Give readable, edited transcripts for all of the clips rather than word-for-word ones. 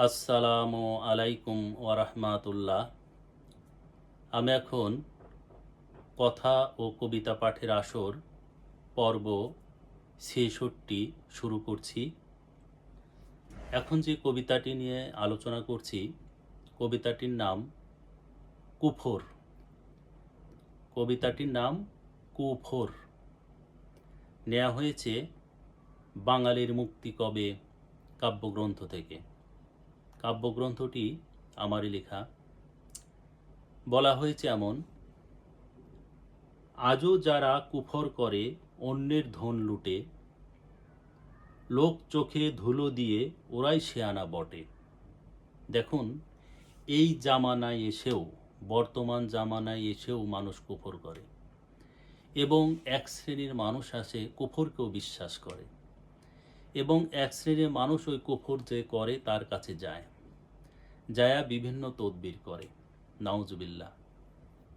আসসালামু আলাইকুম ওয়ারাহমাতুল্লাহ। আমি এখন কথা ও কবিতা পাঠের আসর পর্ব ৬৬ শুরু করছি। এখন যে কবিতাটি নিয়ে আলোচনা করছি, কবিতাটির নাম কুফর। কবিতাটির নাম কুফর। নেওয়া হয়েছে বাঙালির মুক্তি কবে কাব্যগ্রন্থ থেকে। কাব্যগ্রন্থটি আমারই লেখা। বলা হয়েছে এমন: আজও যারা কুফর করে অন্যের ধন লুটে, লোক চোখে ধুলো দিয়ে ওরাই শেয়ানা বটে। দেখুন, এই জামানায় এসেও, বর্তমান জামানায় এসেও মানুষ কুফর করে, এবং এক শ্রেণীর মানুষ আসে কুফরকেও বিশ্বাস করে, এবং এক শ্রেণীর মানুষ ওই কুফর যে করে তার কাছে যায়, যায়া বিভিন্ন তদবির করে। নাউজুবিল্লাহ।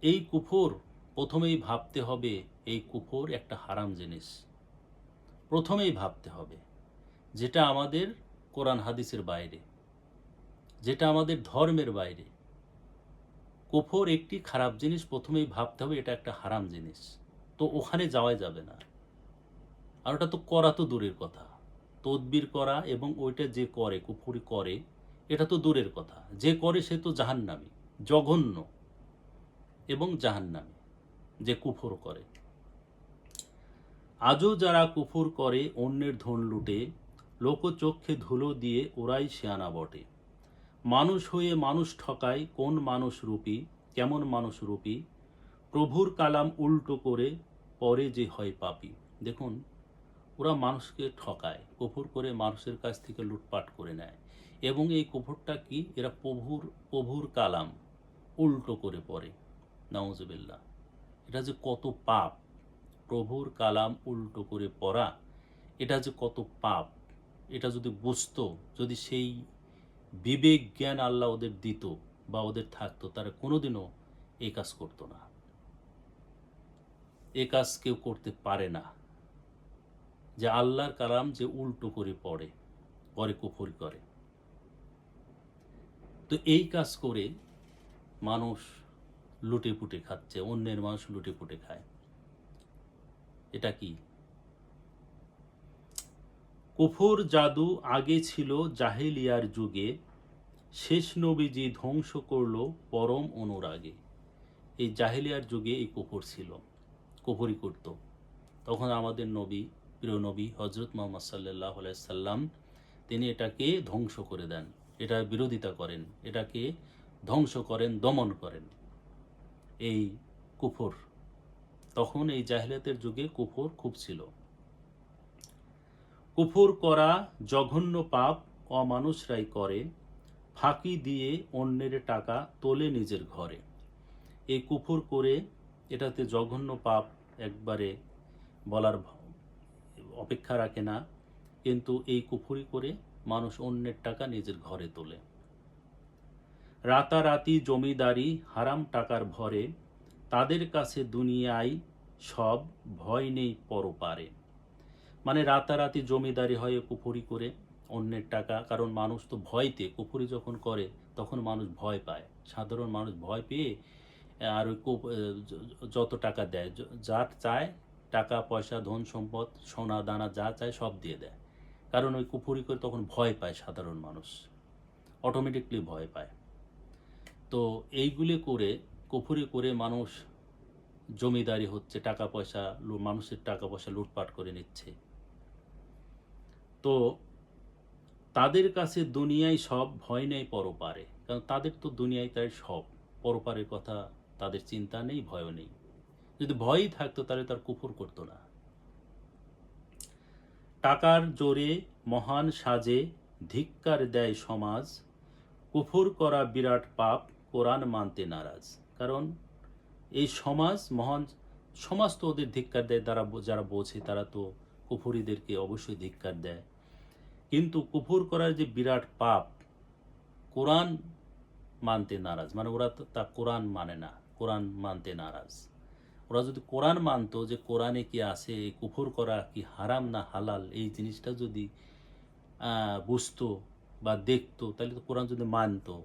এই কুফর প্রথমেই ভাবতে হবে, এই কুফর একটা হারাম জিনিস। প্রথমেই ভাবতে হবে, যেটা আমাদের কোরআন হাদিসের বাইরে, যেটা আমাদের ধর্মের বাইরে। কুফর একটি খারাপ জিনিস, প্রথমেই ভাবতে হবে এটা একটা হারাম জিনিস, তো ওখানে যাওয়া যাবে না। আর ওটা তো করা তো দূরের কথা, তদবির করা এবং ওইটা যে করে, কুফরি করে, এটা তো দূরের কথা। যে করে সে তো জাহান্নামী, জঘন্য এবং জাহান্নামী, যে কুফর করে। আজও যারা কুফর করে অন্যের ধন লুটে, লোকচক্ষে ধুলো দিয়ে ওরাই শেয়ানা বটে। মানুষ হয়ে মানুষ ঠকায় কোন মানুষ রূপী, কেমন মানুষ রূপী, প্রভুর কালাম উল্টো করে পরে যে হয় পাপী। দেখুন, ওরা মানুষকে ঠকায়, কুফর করে মানুষের কাছ থেকে লুটপাট করে নেয়, এবং এই কুফরটা কি, এরা প্রভুর কালাম উল্টো করে পড়ে। নাউজুবিল্লাহ। এটা যে কত পাপ! প্রভুর কালাম উল্টো করে পড়া, এটা যে কত পাপ! এটা যদি বুঝতো, যদি সেই বিবেক জ্ঞান আল্লাহ ওদের দিত বা ওদের থাকতো, তারা কোনোদিনও এই কাজ করতো না। এ কাজ কেউ করতে পারে না, যে আল্লাহর কালাম যে উল্টো করে পড়ে, পরে কুফরি করে। তো এই কাজ করে মানুষ লুটে পুটে খাচ্ছে, অন্যের মানুষ লুটে পুটে খায়। এটা কি? কুফর জাদু আগে ছিল জাহেলিয়ার যুগে, শেষ নবীজি ধ্বংস করল পরম অনুরাগে। এই জাহেলিয়ার যুগে এই কুফর ছিল, কুফরি করত। তখন আমাদের নবী, প্রিয় নবী হজরত মুহাম্মদ সাল্লাল্লাহু আলাইহি সাল্লাম, তিনি এটাকে ধ্বংস করে দেন, এটার বিরোধিতা করেন, এটাকে ধ্বংস করেন, দমন করেন এই কুফর। তখন এই জাহেলিয়াতের যুগে কুফর খুব ছিল। কুফর করা জঘন্য পাপ অমানুষরাই করে, ফাঁকি দিয়ে অন্যের টাকা তোলে নিজের ঘরে। এই কুফর করে, এটাতে জঘন্য পাপ একবারে বলার অপেক্ষা রাখে না, কিন্তু এই কুফরি করে মানুষ অন্যের টাকা নিজের ঘরে তোলে। রাতারাতি জমিদারি হারাম টাকার ভরে, তাদের কাছে দুনিয়ায় সব, ভয় নেই পরপারে। মানে রাতারাতি জমিদারি হয় কুফরি করে অন্যের টাকা, কারণ মানুষ তো ভয়তে, কুফরি যখন করে তখন মানুষ ভয় পায়, সাধারণ মানুষ ভয় পেয়ে আর ওই যত টাকা দেয়, যা চায়, টাকা পয়সা ধন সম্পদ সোনা দানা যা চায় সব দিয়ে দেয়, কারণ ওই কুফরি করে তখন ভয় পায়, সাধারণ মানুষ অটোমেটিকলি ভয় পায়। তো এইগুলি করে, কুফরি করে মানুষ জমিদারি হচ্ছে, টাকা পয়সা, মানুষের টাকা পয়সা লুটপাট করে নিচ্ছে। তো তাদের কাছে দুনিয়ায় সব, ভয় নেই পরপারে, কারণ তাদের তো দুনিয়ায় তাই সব, পরপারের কথা তাদের চিন্তা নেই, ভয়ও নেই। যদি ভয়ই থাকতো তাহলে তার কুফর করতো না। টাকার জোরে মহান সাজে ধিক্কার দেয় সমাজ, কুফর করা বিরাট পাপ কোরআন মানতে নারাজ। কারণ এই সমাজ, মহান সমাজ তো ওদের ধিক্কার দেয়, যারা বোঝে তারা তো কুফরিদেরকে অবশ্যই ধিক্কার দেয়। কিন্তু কুফর করার যে বিরাট পাপ, কোরআন মানতে নারাজ, মানে ওরা তো তা কোরআন মানে না, কোরআন মানতে নারাজ। ওরা যদি কোরআন মানতো, যে কোরআনে কি আছে, এই কুফর করা কি হারাম না হালাল, এই জিনিসটা যদি বুঝতো, বা দেখতো, তাহলে তো কোরআন যদি মানতো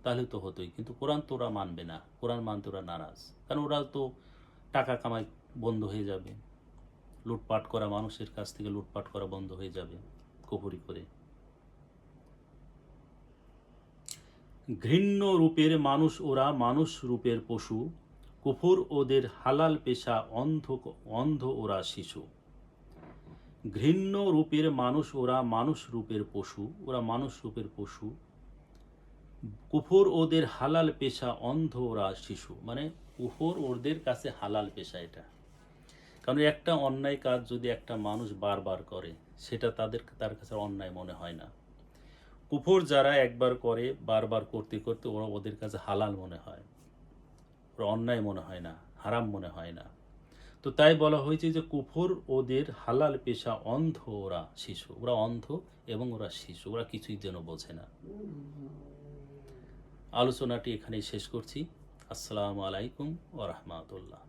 তাহলে তো হতোই, কিন্তু কোরআন তো ওরা মানবে না, কোরআন মানতে ওরা নারাজ, কারণ ওরা তো টাকা কামাই বন্ধ হয়ে যাবে, লুটপাট করা, মানুষের কাছ থেকে লুটপাট করা বন্ধ হয়ে যাবে কুফরি করে। ঘৃণ্য রূপের মানুষ ওরা, মানুষ রূপের পশু, কুফর ওদের হালাল পেশা, অন্ধ ওরা শিশু। ঘৃণ্য রূপের মানুষ ওরা, মানুষ রূপের পশু, ওরা মানুষ রূপের পশু, কুফর ওদের হালাল পেশা, অন্ধ ওরা শিশু। মানে কুফর ওদের কাছে হালাল পেশা এটা, কারণ একটা অন্যায় কাজ যদি একটা মানুষ বারবার করে সেটা তার কাছে অন্যায় মনে হয় না। কুফর যারা একবার করে বারবার করতে করতে ওরা ওদের কাছে হালাল মনে হয়, ওরা অন্যায় মনে হয় না, হারাম মনে হয় না। তো তাই বলা হয়েছে যে কুফর ওদের হালাল পেশা, অন্ধ ওরা শিশু। ওরা অন্ধ এবং ওরা শিশু, ওরা কিছুই যেন বোঝে না। আলোচনাটি এখানেই শেষ করছি। আসসালামু আলাইকুম ওয়া রাহমাতুল্লাহ।